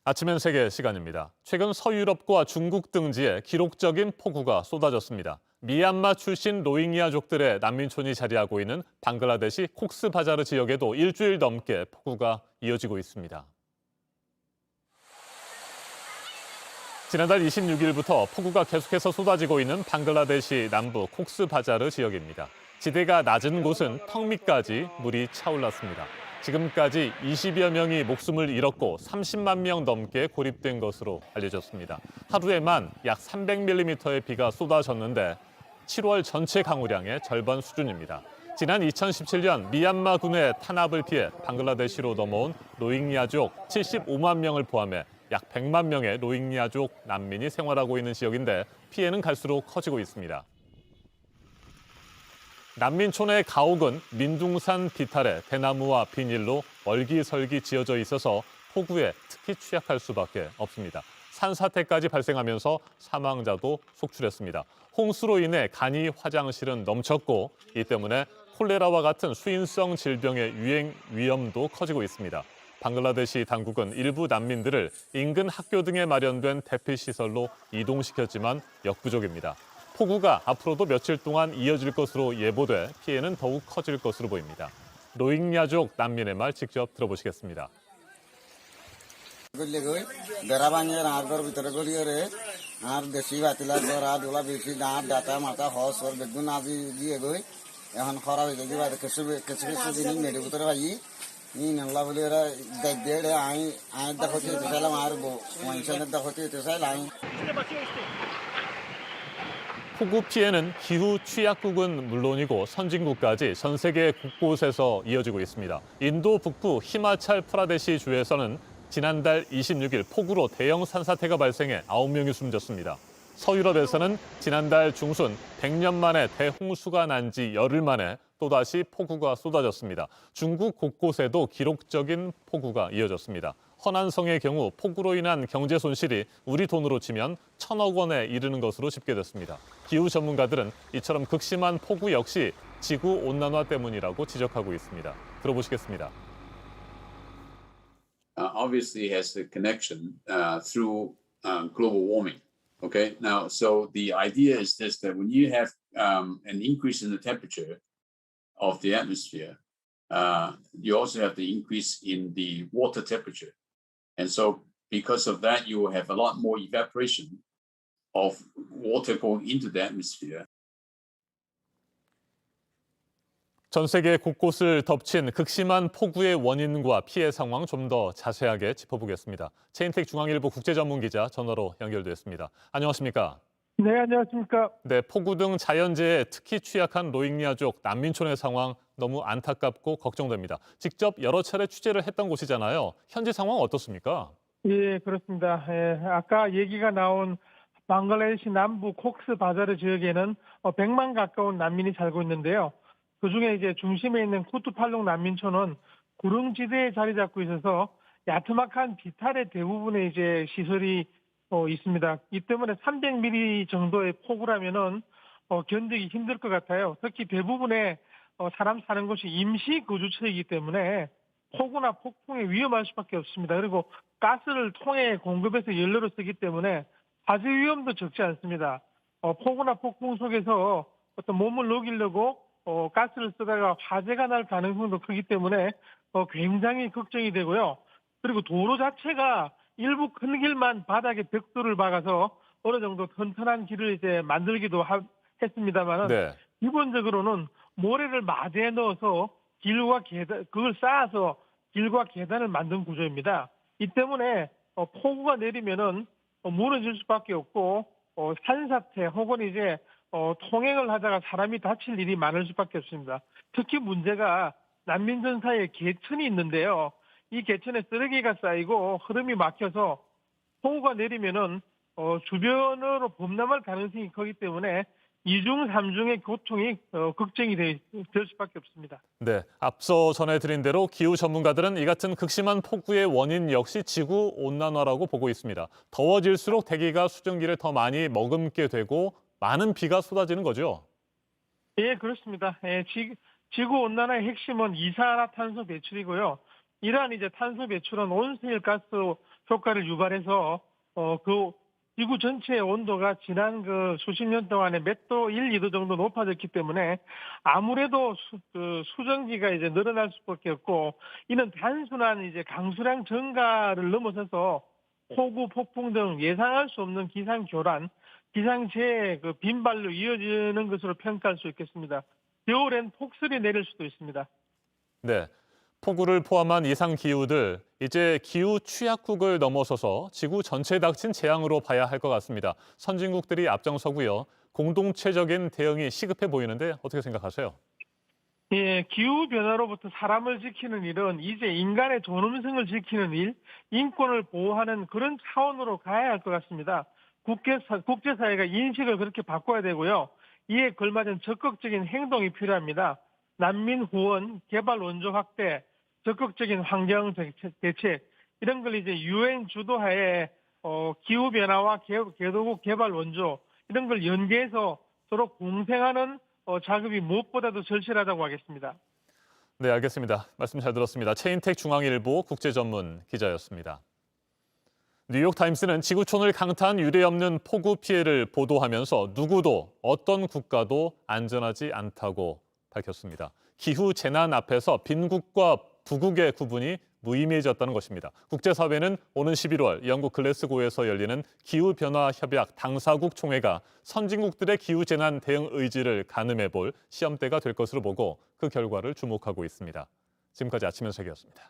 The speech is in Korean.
아침엔 세계 시간입니다. 최근 서유럽과 중국 등지에 기록적인 폭우가 쏟아졌습니다. 미얀마 출신 로힝야족들의 난민촌이 자리하고 있는 방글라데시 콕스바자르 지역에도 일주일 넘게 폭우가 이어지고 있습니다. 지난달 26일부터 폭우가 계속해서 쏟아지고 있는 방글라데시 남부 콕스바자르 지역입니다. 지대가 낮은 곳은 턱 밑까지 물이 차올랐습니다. 지금까지 20여 명이 목숨을 잃었고 30만 명 넘게 고립된 것으로 알려졌습니다. 하루에만 약 300mm의 비가 쏟아졌는데 7월 전체 강우량의 절반 수준입니다. 지난 2017년 미얀마군의 탄압을 피해 방글라데시로 넘어온 로힝야족 75만 명을 포함해 약 100만 명의 로힝야족 난민이 생활하고 있는 지역인데 피해는 갈수록 커지고 있습니다. 난민촌의 가옥은 민둥산 비탈에 대나무와 비닐로 얼기설기 지어져 있어서 폭우에 특히 취약할 수밖에 없습니다. 산사태까지 발생하면서 사망자도 속출했습니다. 홍수로 인해 간이 화장실은 넘쳤고 이 때문에 콜레라와 같은 수인성 질병의 유행 위험도 커지고 있습니다. 방글라데시 당국은 일부 난민들을 인근 학교 등에 마련된 대피시설로 이동시켰지만 역부족입니다. 폭우가 앞으로도 며칠 동안 이어질 것으로 예보돼 피해는 더욱 커질 것으로 보입니다. 로힝야족 난민의 말 직접 들어보시겠습니다. 폭우 피해는 기후 취약국은 물론이고 선진국까지 전 세계 곳곳에서 이어지고 있습니다. 인도 북부 히마찰 프라데시 주에서는 지난달 26일 폭우로 대형 산사태가 발생해 9명이 숨졌습니다. 서유럽에서는 지난달 중순 100년 만에 대홍수가 난 지 열흘 만에 또다시 폭우가 쏟아졌습니다. 중국 곳곳에도 기록적인 폭우가 이어졌습니다. 허난성의 경우 폭우로 인한 경제 손실이 우리 돈으로 치면 1,000억 원에 이르는 것으로 집계됐습니다. 기후 전문가들은 이처럼 극심한 폭우 역시 지구 온난화 때문이라고 지적하고 있습니다. 들어보시겠습니다. Obviously has a connection through global warming. Okay, now, so the idea is this, that when you have an increase in the temperature of the atmosphere, you also have the increase in the water temperature. And so because of that, you will have a lot more evaporation of water going into the atmosphere. 전 세계 곳곳을 덮친 극심한 폭우의 원인과 피해 상황 좀 더 자세하게 짚어보겠습니다. 체인텍 중앙일보 국제전문기자 전화로 연결됐습니다. 안녕하십니까? 네, 안녕하십니까? 네, 폭우 등 자연재해에 특히 취약한 로힝야족 난민촌의 상황 너무 안타깝고 걱정됩니다. 직접 여러 차례 취재를 했던 곳이잖아요. 현지 상황 어떻습니까? 예, 그렇습니다. 예, 아까 얘기가 나온 방글라데시 남부 콕스바자르 지역에는 100만 가까운 난민이 살고 있는데요. 그중에 이제 중심에 있는 쿠투팔룩 난민촌은 구릉지대에 자리 잡고 있어서 야트막한 비탈의 대부분의 이제 시설이 있습니다. 이 때문에 300mm 정도의 폭우라면은 견디기 힘들 것 같아요. 특히 대부분의 사람 사는 곳이 임시 거주처이기 때문에 폭우나 폭풍에 위험할 수밖에 없습니다. 그리고 가스를 통해 공급해서 연료로 쓰기 때문에 화재 위험도 적지 않습니다. 폭우나 폭풍 속에서 어떤 몸을 녹이려고 가스를 쓰다가 화재가 날 가능성도 크기 때문에 굉장히 걱정이 되고요. 그리고 도로 자체가 일부 큰 길만 바닥에 벽돌을 박아서 어느 정도 튼튼한 길을 이제 만들기도 했습니다만은 네. 기본적으로는 모래를 마대에 넣어서 길과 계단, 그걸 쌓아서 길과 계단을 만든 구조입니다. 이 때문에 폭우가 내리면은 무너질 수밖에 없고 산사태 혹은 이제 통행을 하다가 사람이 다칠 일이 많을 수밖에 없습니다. 특히 문제가 난민전 사이에 개천이 있는데요. 이 개천에 쓰레기가 쌓이고 흐름이 막혀서 폭우가 내리면은 주변으로 범람할 가능성이 크기 때문에 이중 삼중의 고통이 걱정이 될 수밖에 없습니다. 네, 앞서 전해드린 대로 기후 전문가들은 이 같은 극심한 폭우의 원인 역시 지구 온난화라고 보고 있습니다. 더워질수록 대기가 수증기를 더 많이 머금게 되고 많은 비가 쏟아지는 거죠? 예, 그렇습니다. 예, 지구 온난화의 핵심은 이산화탄소 배출이고요. 이러한 이제 탄소 배출은 온실가스 효과를 유발해서 그 지구 전체의 온도가 지난 그 수십 년 동안에 몇 도, 1, 2도 정도 높아졌기 때문에 아무래도 수증기가 이제 늘어날 수밖에 없고, 이는 단순한 이제 강수량 증가를 넘어서서 폭우, 폭풍 등 예상할 수 없는 기상교란, 기상재해 그 빈발로 이어지는 것으로 평가할 수 있겠습니다. 겨울엔 폭설이 내릴 수도 있습니다. 네, 폭우를 포함한 이상 기후들 이제 기후 취약국을 넘어서서 지구 전체에 닥친 재앙으로 봐야 할 것 같습니다. 선진국들이 앞장서고요. 공동체적인 대응이 시급해 보이는데 어떻게 생각하세요? 예, 기후 변화로부터 사람을 지키는 일은 이제 인간의 존엄성을 지키는 일, 인권을 보호하는 그런 차원으로 가야 할 것 같습니다. 국제사회가 인식을 그렇게 바꿔야 되고요. 이에 걸맞은 적극적인 행동이 필요합니다. 난민 후원, 개발 원조 확대, 적극적인 환경 대책, 이런 걸 이제 유엔 주도하에 기후 변화와 개도국 개발 원조 이런 걸 연계해서 서로 공생하는 작업이 무엇보다도 절실하다고 하겠습니다. 네, 알겠습니다. 말씀 잘 들었습니다. 최인택 중앙일보 국제전문 기자였습니다. 뉴욕타임스는 지구촌을 강타한 유례없는 폭우 피해를 보도하면서 누구도 어떤 국가도 안전하지 않다고 밝혔습니다. 기후 재난 앞에서 빈국과 부국의 구분이 무의미해졌다는 것입니다. 국제사회는 오는 11월 영국 글래스고에서 열리는 기후변화협약 당사국 총회가 선진국들의 기후재난 대응 의지를 가늠해볼 시험대가 될 것으로 보고 그 결과를 주목하고 있습니다. 지금까지 아침 현석이었습니다.